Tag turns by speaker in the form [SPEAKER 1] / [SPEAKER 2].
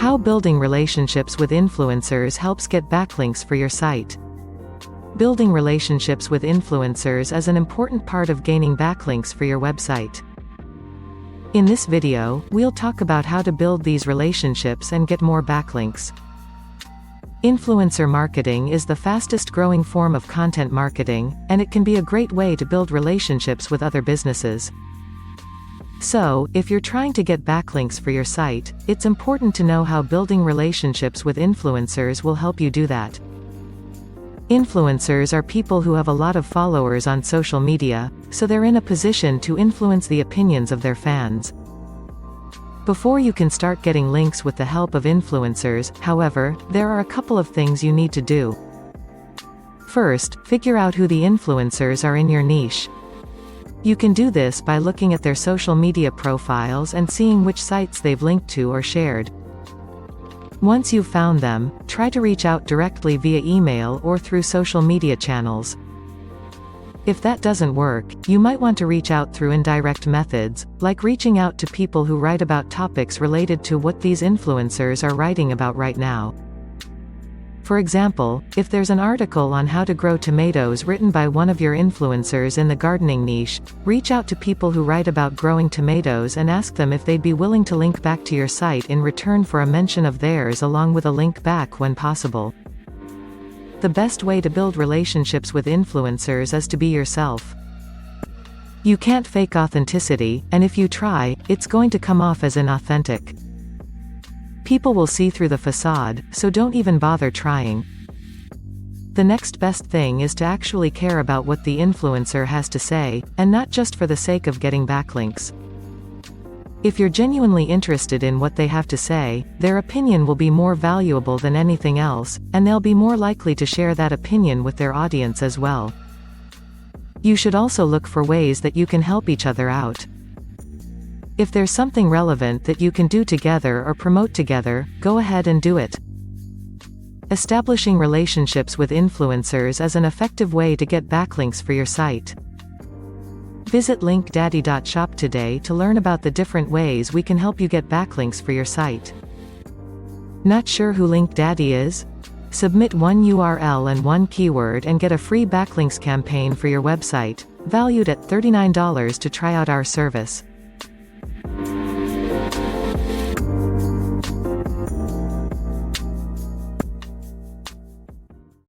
[SPEAKER 1] How building relationships with influencers helps get backlinks for your site. Building relationships with influencers is an important part of gaining backlinks for your website. In this video, we'll talk about how to build these relationships and get more backlinks. Influencer marketing is the fastest growing form of content marketing, and it can be a great way to build relationships with other businesses. So, if you're trying to get backlinks for your site, it's important to know how building relationships with influencers will help you do that. Influencers are people who have a lot of followers on social media, so they're in a position to influence the opinions of their fans. Before you can start getting links with the help of influencers, however, there are a couple of things you need to do. First, figure out who the influencers are in your niche. You can do this by looking at their social media profiles and seeing which sites they've linked to or shared. Once you've found them, try to reach out directly via email or through social media channels. If that doesn't work, you might want to reach out through indirect methods, like reaching out to people who write about topics related to what these influencers are writing about right now. For example, if there's an article on how to grow tomatoes written by one of your influencers in the gardening niche, reach out to people who write about growing tomatoes and ask them if they'd be willing to link back to your site in return for a mention of theirs along with a link back when possible. The best way to build relationships with influencers is to be yourself. You can't fake authenticity, and if you try, it's going to come off as inauthentic. People will see through the facade, so don't even bother trying. The next best thing is to actually care about what the influencer has to say, and not just for the sake of getting backlinks. If you're genuinely interested in what they have to say, their opinion will be more valuable than anything else, and they'll be more likely to share that opinion with their audience as well. You should also look for ways that you can help each other out. If there's something relevant that you can do together or promote together, go ahead and do it. Establishing relationships with influencers is an effective way to get backlinks for your site. Visit linkdaddy.shop today to learn about the different ways we can help you get backlinks for your site. Not sure who LinkDaddy is? Submit one URL and one keyword and get a free backlinks campaign for your website, valued at $39 to try out our service.